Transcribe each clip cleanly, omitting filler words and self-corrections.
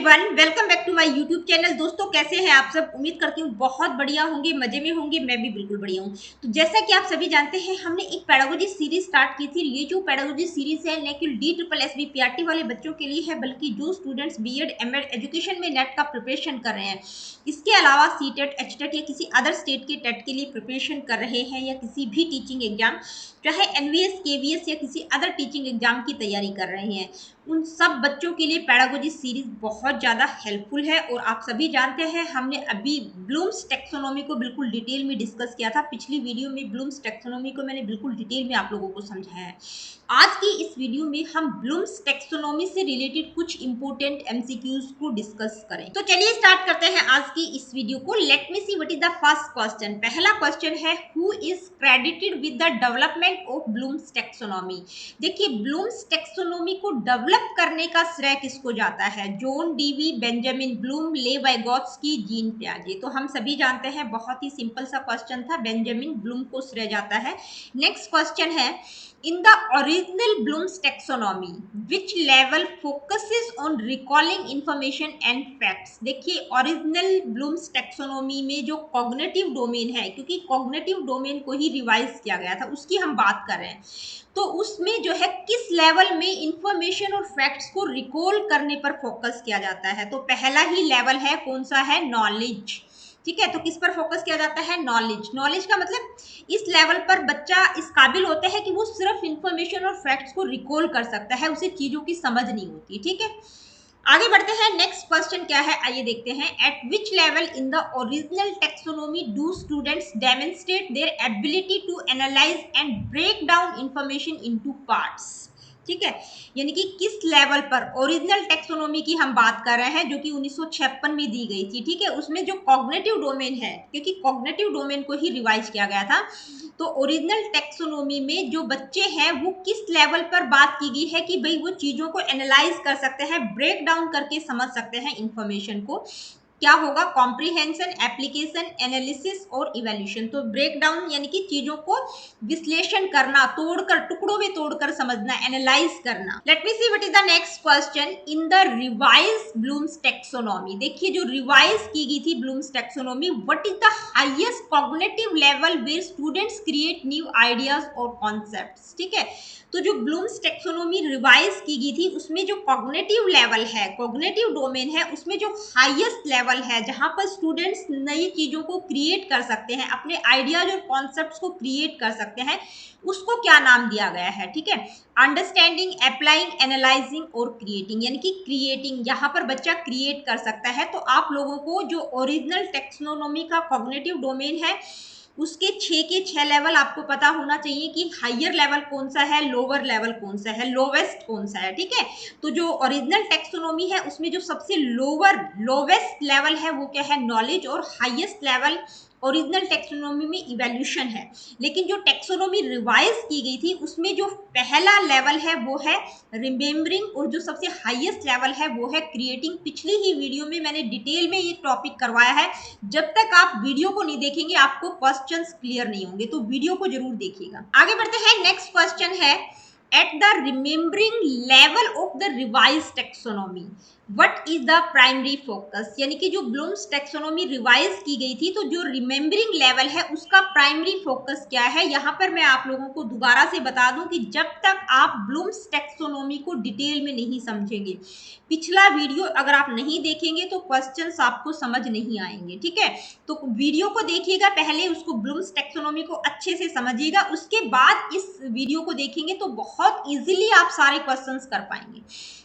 Everyone, welcome back to my YouTube channel. दोस्तों, कैसे हैं आप सब? उम्मीद करती हूँ बहुत बढ़िया होंगे, मजे में होंगे। मैं भी बिल्कुल बढ़िया हूँ। तो जैसा कि आप सभी जानते हैं, हमने एक पेडागोजी सीरीज स्टार्ट की थी। ये जो पेडागोजी सीरीज है न केवल DSSB PRT वाले बच्चों के लिए है, बल्कि जो स्टूडेंट्स बीएड एमएड एजुकेशन में नेट का प्रिपरेशन कर रहे हैं, इसके अलावा सीटेट, एचटेट या किसी अदर स्टेट के टेट के लिए प्रिपरेशन कर रहे हैं, या किसी भी टीचिंग एग्जाम, चाहे एनवीएस, केवीएस या किसी अदर टीचिंग एग्जाम की तैयारी कर रहे हैं, उन सब बच्चों के लिए पेडागोजी सीरीज बहुत ज़्यादा हेल्पफुल है। और आप सभी जानते हैं, हमने अभी ब्लूम्स टैक्सोनॉमी को बिल्कुल डिटेल में डिस्कस किया था। पिछली वीडियो में ब्लूम्स टैक्सोनॉमी को मैंने बिल्कुल डिटेल में आप लोगों को समझाया है। आज की इस वीडियो में हम ब्लूम्स टैक्सोनॉमी से रिलेटेड कुछ इंपोर्टेंट एमसीक्यूज को डिस्कस करें। तो चलिए स्टार्ट करते हैं आज की इस वीडियो को। Let me see what is the first question. पहला क्वेश्चन है, who is credited with the development of Bloom's taxonomy. देखिए, ब्लूम्स टैक्सोनॉमी को डेवलप करने का श्रेय किसको जाता है? John Dewey, Benjamin Bloom, Lev Vygotsky, Jean पियाजे। तो हम सभी जानते हैं, बहुत ही सिंपल सा क्वेश्चन था, बेंजामिन ब्लूम को श्रेय जाता है। नेक्स्ट क्वेश्चन है, in the original Bloom's taxonomy, which level focuses on recalling information and facts। देखिए, ओरिजिनल ब्लूम्स टैक्सोनॉमी में जो कॉग्निटिव डोमेन है, क्योंकि कॉग्निटिव डोमेन को ही रिवाइज किया गया था, उसकी हम बात कर रहे हैं, तो उसमें जो है किस लेवल में इंफॉर्मेशन और फैक्ट्स को रिकॉल करने पर फोकस किया जाता है? तो पहला ही लेवल है, कौन सा है? नॉलेज। ठीक है, तो किस पर फोकस किया जाता है? नॉलेज। नॉलेज का मतलब इस लेवल पर बच्चा इस काबिल होता है कि वो सिर्फ इंफॉर्मेशन और फैक्ट्स को रिकॉल कर सकता है, उसे चीजों की समझ नहीं होती। ठीक है, आगे बढ़ते हैं। नेक्स्ट क्वेश्चन क्या है, आइए देखते हैं। At which level in the original taxonomy do students demonstrate their ability to analyse and break down information into parts. ठीक है, यानी कि किस लेवल पर ओरिजिनल टेक्सोनॉमी की हम बात कर रहे हैं, जो कि 1956 में दी गई थी। ठीक है, उसमें जो कॉग्निटिव डोमेन है, क्योंकि कॉग्निटिव डोमेन को ही रिवाइज किया गया था, तो ओरिजिनल टेक्सोनॉमी में जो बच्चे हैं वो किस लेवल पर बात की गई है कि भाई वो चीजों को एनालाइज कर सकते हैं, ब्रेक डाउन करके समझ सकते हैं इंफॉर्मेशन को। क्या होगा? कॉम्प्रिहेंशन, एप्लीकेशन, एनालिसिस और इवैल्यूएशन। तो ब्रेक डाउन यानी कि चीजों को विश्लेषण करना, तोड़कर, टुकड़ों में तोड़कर समझना, एनालाइज करना। Let me see what is the next question. In the revise Bloom's taxonomy, देखिए जो रिवाइज की गई थी Bloom's taxonomy, what is the highest cognitive level where students create new ideas और कॉन्सेप्ट्स। ठीक है, तो जो ब्लूम्स टैक्सोनॉमी रिवाइज की गई थी, उसमें जो कॉग्निटिव लेवल है, कॉग्निटिव डोमेन है, उसमें जो हाईएस्ट लेवल है, जहां पर स्टूडेंट्स नई चीजों को क्रिएट कर सकते हैं, अपने आइडियाज और कॉन्सेप्ट्स को क्रिएट कर सकते हैं, उसको क्या नाम दिया गया है? ठीक है, अंडरस्टैंडिंग, अप्लाइंग, एनालाइजिंग और क्रिएटिंग। यानी कि क्रिएटिंग, यहाँ पर बच्चा क्रिएट कर सकता है। तो आप लोगों को जो ओरिजिनल टैक्सोनॉमी का कॉग्निटिव डोमेन है, उसके 6 के 6 लेवल आपको पता होना चाहिए कि हायर लेवल कौन सा है, लोअर लेवल कौन सा है, लोवेस्ट कौन सा है। ठीक है, तो जो ओरिजिनल टैक्सोनॉमी है, उसमें जो सबसे लोवेस्ट लेवल है वो क्या है? नॉलेज। और हाईएस्ट लेवल ओरिजिनल टैक्सोनॉमी में इवैल्यूएशन है। लेकिन जो टैक्सोनॉमी रिवाइज की गई थी, उसमें जो पहला लेवल है वो है रिमेम्बरिंग, और जो सबसे हाईएस्ट लेवल है वो है क्रिएटिंग। पिछली ही वीडियो में मैंने डिटेल में ये टॉपिक करवाया है। जब तक आप वीडियो को नहीं देखेंगे, आपको क्वेश्चंस क्लियर नहीं होंगे, तो वीडियो को जरूर देखिएगा। आगे बढ़ते हैं। नेक्स्ट क्वेश्चन है, at the remembering level of the revise taxonomy what is the primary focus. यानी कि जो ब्लूम्स टैक्सोनॉमी रिवाइज की गई थी, तो जो रिमेम्बरिंग लेवल है उसका प्राइमरी फोकस क्या है? यहाँ पर मैं आप लोगों को दोबारा से बता दूं कि जब तक आप ब्लूम्स टैक्सोनॉमी को डिटेल में नहीं समझेंगे, पिछला वीडियो अगर आप नहीं देखेंगे, तो क्वेश्चंस आपको समझ नहीं आएंगे। ठीक है, तो वीडियो को देखिएगा पहले, उसको ब्लूम्स टैक्सोनॉमी को अच्छे से समझिएगा, उसके बाद इस वीडियो को देखेंगे तो बहुत इजीली आप सारे क्वेश्चंस कर पाएंगे।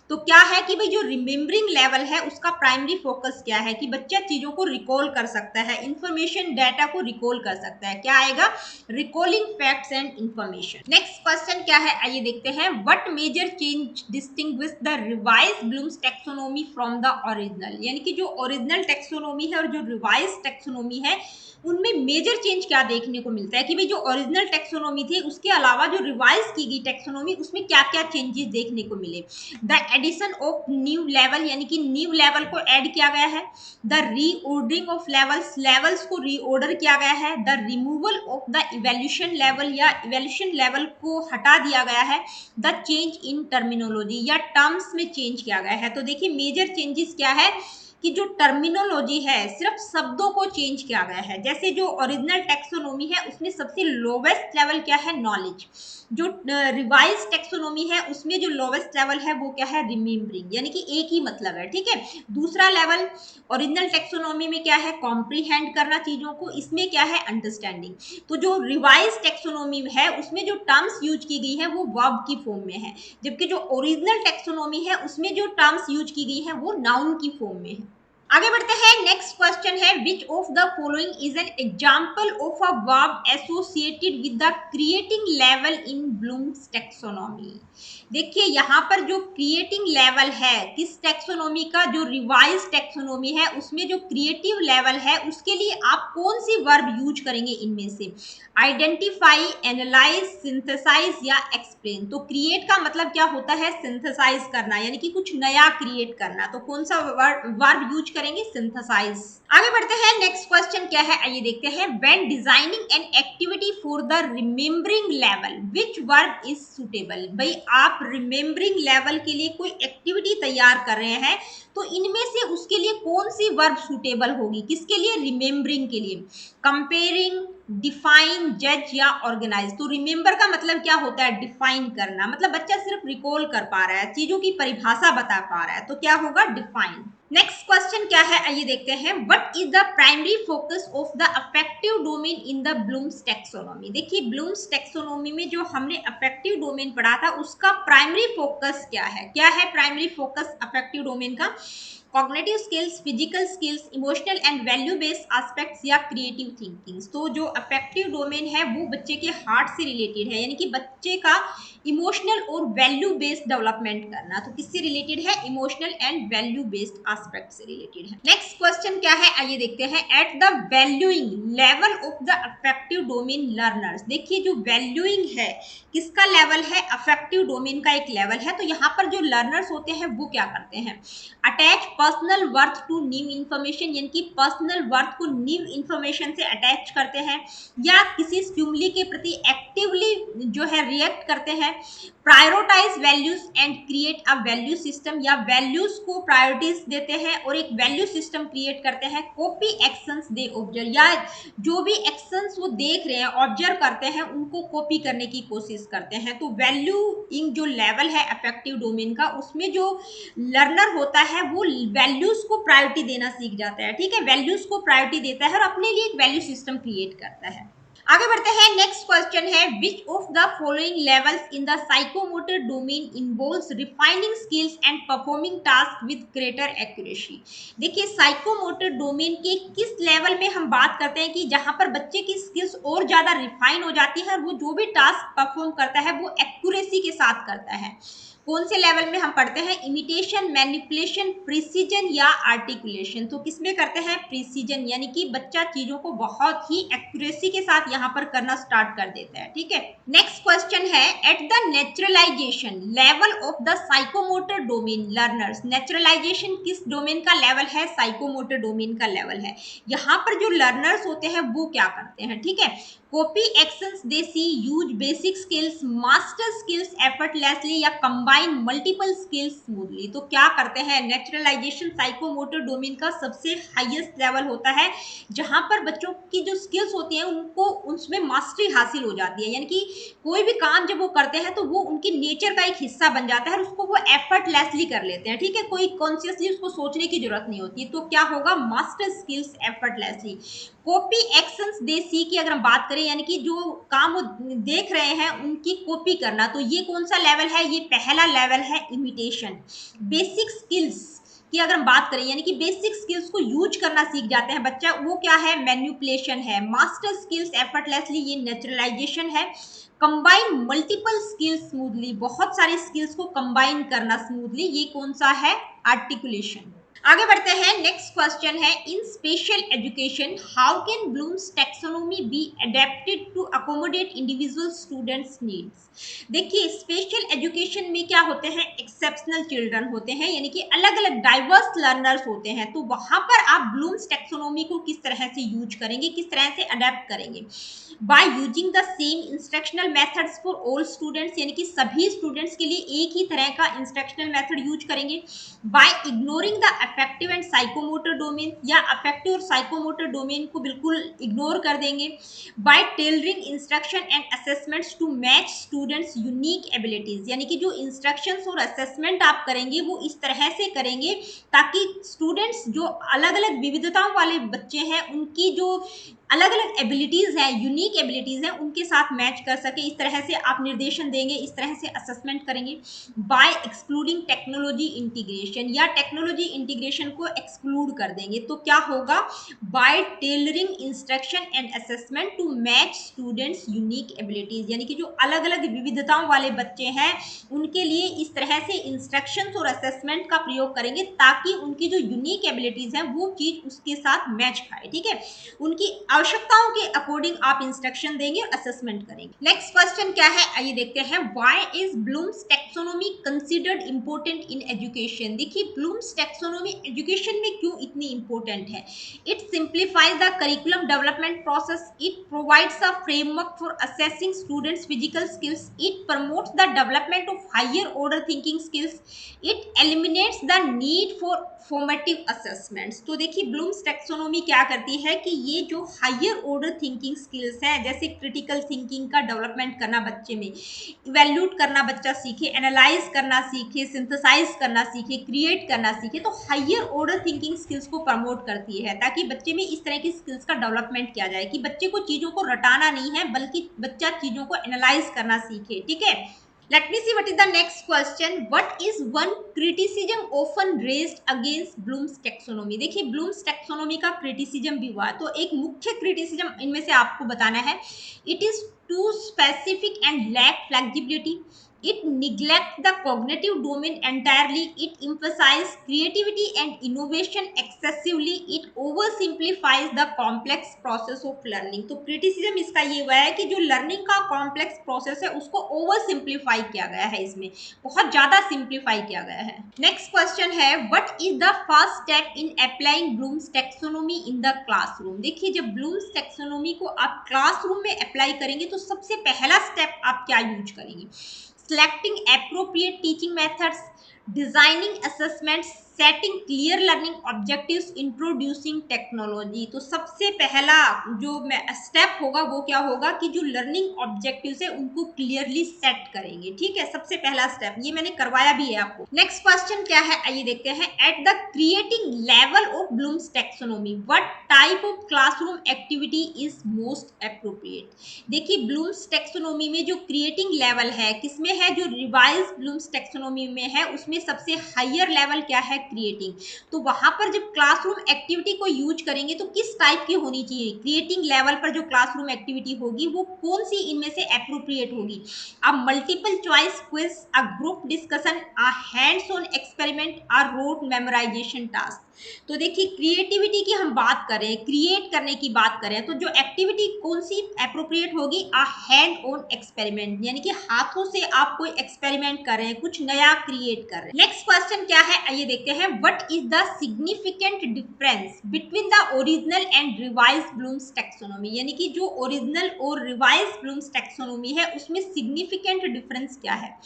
तो क्या है कि भाई जो रिमेम्बरिंग लेवल है, उसका प्राइमरी फोकस क्या है कि बच्चा चीजों को रिकॉल कर सकता है, इंफॉर्मेशन, डाटा को रिकॉल कर सकता है। क्या आएगा? Recalling facts and information. Next question क्या है, आइए देखते हैं। What major change distinguish the revise Bloom's taxonomy from the original. यानी कि जो ओरिजिनल टैक्सोनॉमी है और जो रिवाइज टैक्सोनॉमी है, उनमें मेजर चेंज क्या देखने को मिलता है कि भाई जो ओरिजिनल टैक्सोनॉमी थी, उसके अलावा जो रिवाइज की गई टैक्सोनॉमी, उसमें क्या क्या चेंजेस देखने को मिले। The addition of new level यानी कि न्यू लेवल को ऐड किया गया है। The reordering of levels, levels को रीऑर्डर किया गया है। The removal of the evaluation level या इवैल्यूएशन लेवल को हटा दिया गया है। द चेंज इन टर्मिनोलॉजी या टर्म्स में चेंज किया गया है। तो देखिए मेजर चेंजेस क्या है कि जो टर्मिनोलॉजी है सिर्फ शब्दों को चेंज किया गया है। जैसे जो ओरिजिनल टेक्सोनोमी है उसमें सबसे लोवेस्ट लेवल क्या है, नॉलेज। जो रिवाइज टेक्सोनोमी है उसमें जो लोवेस्ट लेवल है वो क्या है, रिमेम्बरिंग, यानी कि एक ही मतलब है, ठीक है। दूसरा लेवल ओरिजिनल टेक्सोनोमी में क्या है, कॉम्प्रीहेंड करना चीजों को, इसमें क्या है, अंडरस्टैंडिंग। तो जो रिवाइज टेक्सोनोमी है उसमें जो टर्म्स यूज की गई है वो वर्ब की फॉर्म में है, जबकि जो ओरिजिनल टेक्सोनोमी है उसमें जो टर्म्स यूज की गई है वो नाउन की फॉर्म में है। आगे बढ़ते हैं, नेक्स्ट क्वेश्चन है which of the following is an example of a verb associated with the creating level in Bloom's taxonomy. देखिए यहाँ पर जो क्रिएटिंग लेवल है किस टेक्सोनोमी का, जो रिवाइज टेक्सोनोमी है उसमें जो क्रिएटिव लेवल है उसके लिए आप कौन सी वर्ब यूज करेंगे इनमें से, आइडेंटिफाई, एनालाइज, सिंथेसाइज या एक्सप्लेन। तो क्रिएट का मतलब क्या होता है, सिंथेसाइज करना, यानी कि कुछ नया क्रिएट करना। तो कौन सा वर्ब यूज करेंगे, सिंथेसाइज। आगे बढ़ते हैं, नेक्स्ट क्वेश्चन क्या है आइए देखते हैं। When designing an activity for the remembering level which verb is suitable. भाई आप रिमेम्बरिंग लेवल के लिए कोई एक्टिविटी तैयार कर रहे हैं तो इनमें से उसके लिए कौन सी वर्ब सुटेबल होगी, किसके लिए, रिमेम्बरिंग के लिए। कंपेयरिंग, डिफाइन, जज या ऑर्गेनाइज। तो रिमेम्बर का मतलब क्या होता है, डिफाइन करना, मतलब बच्चा सिर्फ रिकॉल कर पा रहा है, चीजों की परिभाषा बता पा रहा है, तो क्या होगा, डिफाइन। नेक्स्ट क्वेश्चन क्या है आइए देखते हैं। What is the primary focus of the affective domain in the Bloom's taxonomy. देखिए ब्लूम्स टेक्सोनोमी में जो हमने अफेक्टिव डोमेन पढ़ा था उसका प्राइमरी फोकस क्या है प्राइमरी फोकस अफेक्टिव डोमेन का, cognitive skills, physical skills, emotional and value based aspects या क्रिएटिव थिंकिंग। तो जो अफेक्टिव डोमेन है वो बच्चे के हार्ट से रिलेटेड है, यानी कि बच्चे का इमोशनल और वैल्यू बेस्ड डेवलपमेंट करना। तो किससे रिलेटेड है, emotional and value based aspect से रिलेटेड है। नेक्स्ट क्वेश्चन क्या है आइए देखते हैं। At the valuing level of the affective domain learners. देखिए जो वैल्यूइंग है किसका लेवल है, अफेक्टिव डोमेन का एक लेवल है। तो यहाँ पर जो लर्नर्स होते हैं वो क्या करते हैं, attach personal worth to new information, यानी कि पर्सनल वर्थ को न्यू इन्फॉर्मेशन से अटैच करते हैं, या किसी स्टिमुली के प्रति एक्टिवली जो है रिएक्ट करते हैं, prioritise values and create a value system, या वैल्यूज को प्रायोरिटीज देते हैं और एक वैल्यू सिस्टम क्रिएट करते हैं, कॉपी एक्शंस दे ऑब्जर्व, या जो भी एक्शंस वो देख रहे हैं ऑब्जर्व करते हैं उनको कॉपी करने की कोशिश करते हैं। तो वैल्यू इन जो लेवल है अफेक्टिव डोमेन का उसमें जो लर्नर होता है वो वैल्यूज को प्रायोरिटी देना सीख जाता है, ठीक है, वैल्यूज को प्रायोरिटी देता है और अपने लिए एक वैल्यू सिस्टम क्रिएट करता है। आगे बढ़ते हैं, नेक्स्ट क्वेश्चन है which of the following levels in the psychomotor domain involves refining skills and performing task with greater accuracy. देखिए साइकोमोटर डोमेन के किस लेवल में हम बात करते हैं कि जहां पर बच्चे की स्किल्स और ज्यादा रिफाइन हो जाती है और वो जो भी टास्क परफॉर्म करता है वो एक्यूरेसी के साथ करता है। कौन से लेवल में हम पढ़ते हैं, इमिटेशन, मैनिपुलेशन, प्रिसीजन या आर्टिकुलेशन। तो किसमें करते हैं, प्रिसीजन, यानी कि बच्चा चीजों को बहुत ही एक्यूरेसी के साथ यहाँ पर करना स्टार्ट कर देता है, ठीक है। नेक्स्ट क्वेश्चन है at the naturalisation level of the psychomotor domain learners. Naturalisation किस डोमेन का लेवल है, साइकोमोटर डोमेन का लेवल है। यहाँ पर जो लर्नर्स होते हैं वो क्या करते हैं, ठीक है, copy actions they see, use basic skills, master skills effortlessly या कंबाइन मल्टीपल स्किल्स स्मूथली। तो क्या करते हैं, नेचुरलाइजेशन साइकोमोटर डोमेन का सबसे हाईएस्ट लेवल होता है जहां पर बच्चों की जो स्किल्स होती हैं उनको उसमें मास्टरी हासिल हो जाती है, यानी कि कोई भी काम जब वो करते हैं तो वो उनकी नेचर का एक हिस्सा बन जाता है और उसको वो एफर्टलेसली कर लेते हैं, ठीक है, कोई कॉन्शियसली उसको सोचने की जरूरत नहीं होती। तो क्या होगा, master skills effortlessly. Copy actions they see की अगर हम बात करें, यानी कि जो काम वो देख रहे हैं उनकी कॉपी करना, तो ये कौन सा लेवल है, ये पहला लेवल है इमिटेशन। बेसिक स्किल्स की अगर हम बात करें, यानी कि बेसिक स्किल्स को यूज करना सीख जाते हैं बच्चा, वो क्या है, मैन्युपुलेशन है। मास्टर स्किल्स एफर्टलेसली, ये नेचुरलाइजेशन है। कंबाइन मल्टीपल स्किल्स स्मूथली, बहुत सारी स्किल्स को कंबाइन करना स्मूथली, ये कौन सा है, आर्टिकुलेशन। आगे बढ़ते हैं। नेक्स्ट क्वेश्चन है, in special education how can Bloom's taxonomy be adapted to accommodate individual students needs. देखिए, स्पेशल एजुकेशन में क्या होते हैं, एक्सेप्शनल चिल्ड्रन होते हैं, यानी कि अलग अलग डाइवर्स लर्नर्स होते हैं। तो वहां पर आप ब्लूम्स टैक्सोनॉमी को किस तरह से यूज करेंगे, किस तरह से अडेप्ट करेंगे। By using the same instructional methods for all students, यानी कि सभी स्टूडेंट्स के लिए एक ही तरह का इंस्ट्रक्शनल मेथड यूज करेंगे। By ignoring the affective and psychomotor domain, या अफेक्टिव और साइकोमोटर डोमेन को बिल्कुल इग्नोर कर देंगे। By tailoring instruction and assessments to match students unique abilities, यानी कि जो इंस्ट्रक्शंस और असेसमेंट आप करेंगे वो इस तरह से करेंगे ताकि स्टूडेंट्स जो अलग अलग विविधताओं वाले बच्चे हैं उनकी जो अलग अलग एबिलिटीज है, यूनिक एबिलिटीज है, उनके साथ मैच कर सके। इस तरह से आप निर्देशन देंगे, इस तरह से असेसमेंट करेंगे। बाय एक्सक्लूडिंग टेक्नोलॉजी इंटीग्रेशन, या टेक्नोलॉजी इंटीग्रेशन को एक्सक्लूड कर देंगे तो क्या होगा, by tailoring instruction and assessment to match students unique abilities, यानी कि जो अलग अलग विविधताओं वाले बच्चे हैं उनके लिए इस तरह से इंस्ट्रक्शंस और असेसमेंट का प्रयोग करेंगे ताकि उनकी जो यूनिक एबिलिटीज है वो चीज उसके साथ मैच खाए। ठीक है, उनकी आवश्यकताओं के अकॉर्डिंग आप इंस्ट्रक्शन देंगे और असेसमेंट करेंगे। नेक्स्ट क्वेश्चन क्या है, आइए देखते हैं। Why is Bloom's taxonomy considered important in education. देखिए, ब्लूम्स टैक्सोनॉमी एजुकेशन में क्यों इतनी इंपॉर्टेंट है। It simplifies the curriculum development process, it provides a framework for assessing students physical skills, it promotes the development of higher order thinking skills, it eliminates the need for formative assessments. तो देखिए, Bloom's taxonomy क्या करती है कि ये जो higher order thinking skills है, जैसे क्रिटिकल थिंकिंग का डेवलपमेंट करना बच्चे में, इवेल्यूट करना बच्चा सीखे, एनालाइज करना सीखे, सिंथेसाइज करना सीखे, क्रिएट करना सीखे, तो हायर ऑर्डर थिंकिंग स्किल्स को प्रमोट करती है ताकि बच्चे में इस तरह की स्किल्स का डेवलपमेंट किया जाए कि बच्चे को चीजों को रटाना नहीं है बल्कि बच्चा चीजों को एनालाइज करना सीखे। ठीक है, let me see what is the next question. What is one criticism often raised against Bloom's taxonomy? देखिए, Bloom's taxonomy का criticism भी हुआ, तो एक मुख्य criticism इनमें से आपको बताना है। It is too specific and lack flexibility. It neglects the cognitive domain entirely. It emphasizes creativity and innovation excessively. It oversimplifies the complex process of learning. तो criticism इसका ये हुआ है कि जो learning का complex process है उसको over simplify किया गया है, इसमें बहुत ज्यादा simplify किया गया है। Next question है, what is the first step in applying Bloom's taxonomy in the classroom? देखिए, जब Bloom's taxonomy को आप classroom में apply करेंगे तो सबसे पहला step आप क्या यूज करेंगे। Selecting appropriate teaching methods, designing assessments, setting clear learning objectives, introducing technology. तो सबसे पहला जो स्टेप होगा वो क्या होगा कि जो लर्निंग ऑब्जेक्टिव्स है उनको क्लियरली सेट करेंगे। ठीक है, सबसे पहला स्टेप ये मैंने करवाया भी है आपको। नेक्स्ट क्वेश्चन क्या है, आइए देखते हैं। At the creating level of Bloom's taxonomy what type of classroom activity is most appropriate. देखिए, ब्लूम्स टैक्सोनॉमी में जो क्रिएटिंग लेवल है किसमें है, जो रिवाइज ब्लूम्स टैक्सोनॉमी में है उसमें सबसे हायर लेवल क्या है, क्रिएटिंग। तो वहां पर जब क्लासरूम एक्टिविटी को यूज करेंगे तो किस टाइप की होनी चाहिए, क्रिएटिंग लेवल पर जो क्लासरूम एक्टिविटी होगी वो कौन सी इनमें से एप्रोप्रिएट होगी। A multiple choice quiz, a group discussion, a hands on experiment, a rote memorisation task. तो देखिए, क्रिएटिविटी की हम बात करें, क्रिएट करने की बात करें तो जो एक्टिविटी कौन सी एप्रोप्रिएट होगी, अ हैंड ऑन एक्सपेरिमेंट, यानी कि हाथों से आप कोई एक्सपेरिमेंट कर रहे हैं, कुछ नया क्रिएट कर रहे हैं। नेक्स्ट क्वेश्चन क्या है, आइए देखते हैं। What is the significant difference between the original and revise Bloom's taxonomy, यानी कि जो ओरिजिनल और रिवाइज ब्लूम्स टैक्सोनॉमी है उसमें सिग्निफिकेंट डिफरेंस क्या है।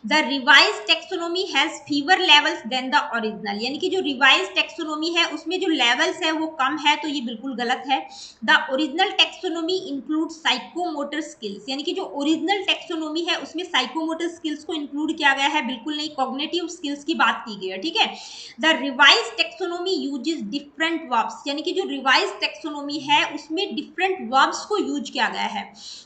The revise taxonomy has fewer levels than the original, यानी कि जो रिवाइज टैक्सोनॉमी है उसमें जो लेवल्स है वो कम है, तो ये बिल्कुल गलत है। The original taxonomy include psychomotor skills, यानी कि जो ओरिजिनल टैक्सोनॉमी है उसमें साइकोमोटर स्किल्स को इंक्लूड किया गया है, बिल्कुल नहीं, कॉग्निटिव स्किल्स की बात की गई है। ठीक है, the revise taxonomy uses different verbs, यानी कि जो रिवाइज टैक्सोनॉमी है उसमें डिफरेंट वर्ब्स को यूज किया गया है।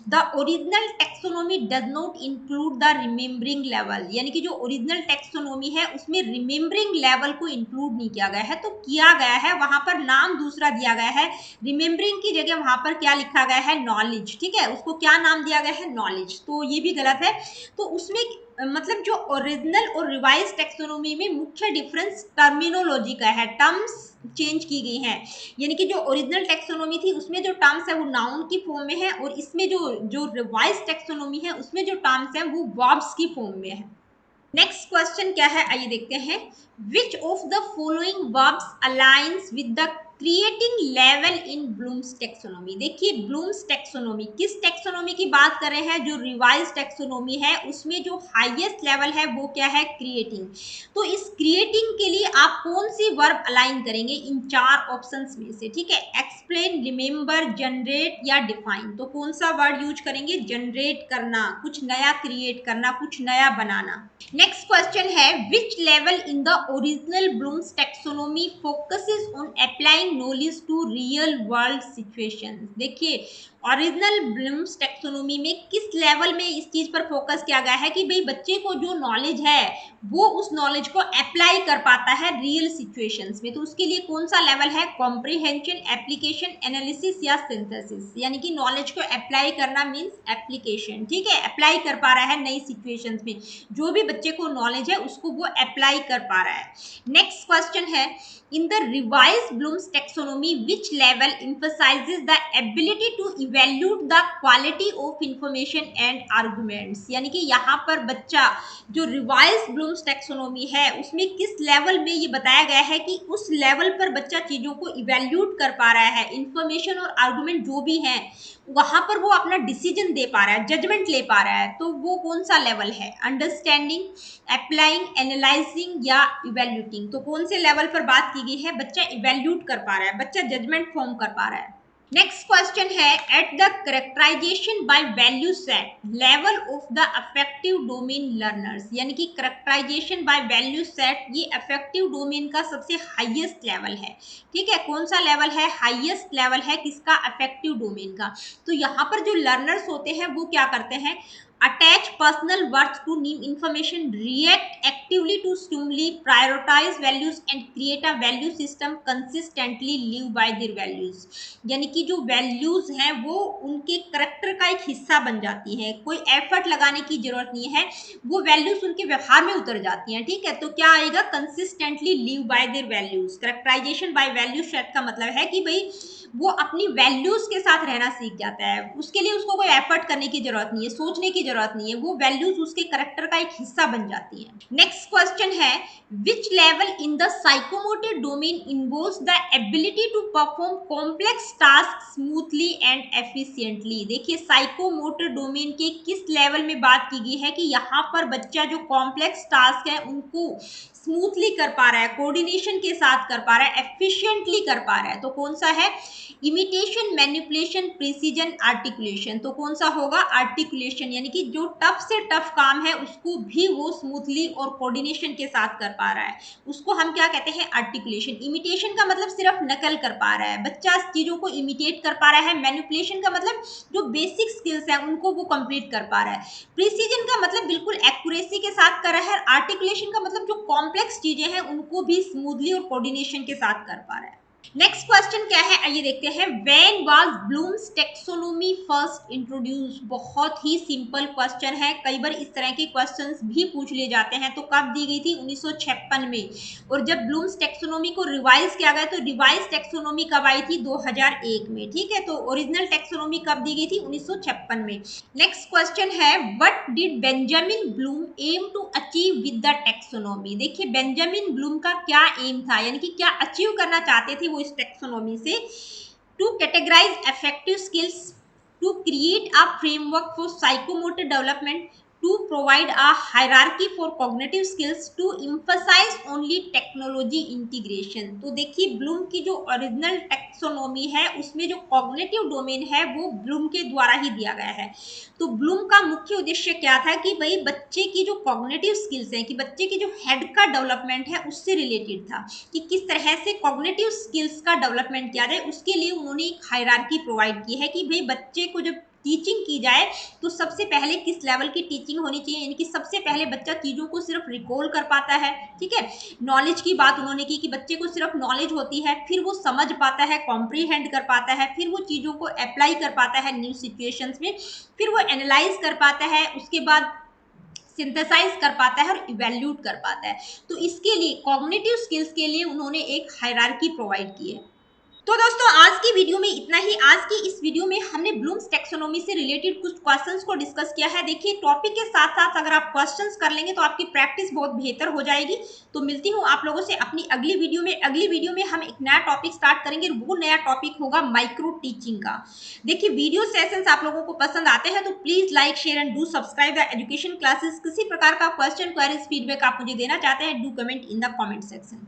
The original taxonomy does not include the remembering level, यानी कि जो ओरिजिनल टैक्सोनॉमी है उसमें रिमेम्बरिंग लेवल को इंक्लूड नहीं किया गया है, तो किया गया है, वहां पर नाम दूसरा दिया गया है। रिमेम्बरिंग की जगह वहां पर क्या लिखा गया है, नॉलेज। ठीक है, उसको क्या नाम दिया गया है, नॉलेज, तो ये भी गलत है। तो उसमें मतलब जो ओरिजिनल और रिवाइज टेक्सोनोमी में मुख्य डिफरेंस टर्मिनोलॉजी का है, टर्म्स चेंज की गई हैं। यानी कि जो ओरिजिनल टेक्सोनोमी थी उसमें जो टर्म्स है वो नाउन की फॉर्म में है, और इसमें जो जो रिवाइज टेक्सोनोमी है उसमें जो टर्म्स है वो वर्ब्स की फॉर्म में है। नेक्स्ट क्वेश्चन क्या है, आइए देखते हैं। Which of the following verbs aligns with the creating level in Bloom's taxonomy. देखिए ब्लूम्स टेक्सोनोमी, किस टेक्सोनोमी की बात कर रहे हैं, जो रिवाइज टेक्सोनोमी है उसमें जो हाईएस्ट लेवल है वो क्या है, क्रिएटिंग। तो इस क्रिएटिंग के लिए आप कौन सी वर्ब अलाइन करेंगे इन चार ऑप्शंस में से। ठीक है, एक्सप्लेन, रिमेंबर, जनरेट या डिफाइन। तो कौन सा वर्ड यूज करेंगे, जनरेट करना, कुछ नया क्रिएट करना, कुछ नया बनाना। नेक्स्ट क्वेश्चन है, which level in the original Bloom's taxonomy focuses on applying knowledge to real world situations. देखिए ओरिजिनल ब्लूम्स टेक्सोनोमी में किस लेवल में इस चीज पर फोकस किया गया है कि भाई बच्चे को जो नॉलेज है वो उस नॉलेज को अप्लाई कर पाता है रियल सिचुएशंस में। तो उसके लिए कौन सा लेवल है, कॉम्प्रिहेंशन, एप्लीकेशन, एनालिसिस या सिंथेसिस। यानी कि नॉलेज को अप्लाई करना मींस एप्लीकेशन। ठीक है, अप्लाई कर पा रहा है नई सिचुएशंस में, जो भी बच्चे को नॉलेज है उसको वो अप्लाई कर पा रहा है। नेक्स्ट क्वेश्चन है, in the revised Bloom's taxonomy, which level emphasizes the ability to evaluate the quality of information and arguments। यानी कि यहाँ पर बच्चा जो रिवाइज ब्लूम्स टेक्सोनोमी है उसमें किस लेवल में ये बताया गया है कि उस लेवल पर बच्चा चीजों को इवेल्यूट कर पा रहा है, इंफॉर्मेशन और आर्गुमेंट जो भी है वहां पर वो अपना डिसीजन दे पा रहा है, जजमेंट ले पा रहा है। तो वो कौन सा लेवल है, अंडरस्टैंडिंग, अप्लाइंग, एनालाइजिंग या इवेल्यूटिंग। तो कौन से लेवल पर बात की गई है, बच्चा इवेल्यूट कर पा रहा है, बच्चा जजमेंट फॉर्म कर पा रहा है। नेक्स्ट क्वेश्चन है, at the characterisation by value set level of the affective domain learners. यानी कि करेक्टराइजेशन बाय वैल्यू सेट ये अफेक्टिव डोमेन का सबसे हाईएस्ट लेवल है। ठीक है, कौन सा लेवल है, हाईएस्ट लेवल है किसका, अफेक्टिव डोमेन का। तो यहाँ पर जो लर्नर्स होते हैं वो क्या करते हैं, attach personal worth to new information, react actively to stimuli, prioritize values and create a value system, consistently live by their values। यानी कि जो वैल्यूज हैं वो उनके करेक्टर का एक हिस्सा बन जाती हैं, कोई एफर्ट लगाने की जरूरत नहीं है, वो वैल्यूज उनके व्यवहार में उतर जाती हैं। ठीक है, तो क्या आएगा, consistently live by their values. Characterisation by value set का मतलब है कि भाई वो अपनी वैल्यूज के साथ रहना सीख जाता है, उसके लिए उसको कोई एफर्ट करने की जरूरत नहीं है, सोचने की जरूरत नहीं है, वो वैल्यूज उसके करेक्टर का एक हिस्सा बन जाती है। नेक्स्ट क्वेश्चन है, which level in the psychomotor domain involves the ability to perform complex task smoothly and efficiently. देखिए साइकोमोटर डोमेन के किस लेवल में बात की गई है कि यहाँ पर बच्चा जो कॉम्प्लेक्स टास्क है उनको स्मूथली कर पा रहा है, कोऑर्डिनेशन के साथ कर पा रहा है, एफिशिएंटली कर पा रहा है। तो कौन सा है, इमिटेशन, मैनिपुलेशन, प्रिसीजन, आर्टिकुलेशन। तो कौन सा होगा, आर्टिकुलेशन। यानी कि जो टफ से टफ काम है उसको भी वो स्मूथली और कोऑर्डिनेशन के साथ कर पा रहा है, उसको हम क्या कहते हैं, आर्टिकुलेशन। इमिटेशन का मतलब सिर्फ नकल कर पा रहा है, बच्चा चीजों को इमिटेट कर पा रहा है। मैनिपुलेशन का मतलब जो बेसिक स्किल्स है उनको वो कंप्लीट कर पा रहा है। प्रिसीजन का मतलब बिल्कुल एक्यूरेसी के साथ कर रहा है। आर्टिकुलेशन का मतलब जो कॉम्प्लेक्स चीजें हैं उनको भी स्मूथली और कोऑर्डिनेशन के साथ कर पा रहा है। नेक्स्ट क्वेश्चन क्या है, आइए देखते हैं। When was Bloom's taxonomy first introduce. बहुत ही सिंपल क्वेश्चन है, कई बार इस तरह के क्वेश्चंस भी पूछ लिए जाते हैं। तो कब दी गई थी, 1956 में। और जब ब्लूम्स टेक्सोनोमी को रिवाइज किया गया तो रिवाइज टेक्सोनोमी कब आई थी, 2001 में। ठीक है, तो ओरिजिनल टेक्सोनोमी कब दी गई थी, 1956 में। नेक्स्ट क्वेश्चन है, what did Benjamin Bloom aim to achieve with the taxonomy. देखिए बेंजामिन ब्लूम का क्या एम था, यानी कि क्या अचीव करना चाहते थे वो इस टेक्सोनोमी से। To categorise affective skills, to create a framework for psychomotor development, to provide a hierarchy for cognitive skills, to emphasize only technology integration। तो देखिए ब्लूम की जो ओरिजिनल टेक्सोनोमी है उसमें जो कॉग्निटिव डोमेन है वो ब्लूम के द्वारा ही दिया गया है। तो ब्लूम का मुख्य उद्देश्य क्या था कि भाई बच्चे की जो कॉग्निटिव स्किल्स हैं, कि बच्चे की जो हेड का डेवलपमेंट है उससे रिलेटेड था, कि किस तरह से कॉग्निटिव स्किल्स का डेवलपमेंट किया जाए। उसके लिए उन्होंने एक हायरार्की प्रोवाइड की है कि भाई बच्चे को जब टीचिंग की जाए तो सबसे पहले किस लेवल की टीचिंग होनी चाहिए, यानी कि सबसे पहले बच्चा चीजों को सिर्फ रिकॉल कर पाता है, ठीक है। नॉलेज की बात उन्होंने की कि बच्चे को सिर्फ नॉलेज होती है, फिर वो समझ पाता है, कॉम्प्रीहेंड कर पाता है, फिर वो चीजों को अप्लाई कर पाता है न्यू सिचुएशंस में, फिर वो एनालाइज कर पाता है, उसके बाद सिंथेसाइज कर पाता है और इवेल्यूट कर पाता है। तो इसके लिए कॉग्निटिव स्किल्स के लिए उन्होंने एक हायरार्की प्रोवाइड की है। तो दोस्तों आज की वीडियो में इतना ही। आज की इस वीडियो में हमने ब्लूम्स टैक्सोनॉमी से रिलेटेड कुछ क्वेश्चंस को डिस्कस किया है। देखिए टॉपिक के साथ साथ अगर आप क्वेश्चंस कर लेंगे तो आपकी प्रैक्टिस बहुत बेहतर हो जाएगी। तो मिलती हूँ आप लोगों से अपनी अगली वीडियो में। अगली वीडियो में हम एक नया टॉपिक स्टार्ट करेंगे, वो नया टॉपिक होगा माइक्रो टीचिंग का। देखिए वीडियो सेशंस आप लोगों को पसंद आते हैं तो please like share and do subscribe the education classes. किसी प्रकार का क्वेश्चन क्वेरीज फीडबैक आप मुझे देना चाहते हैं, do comment in the comment section.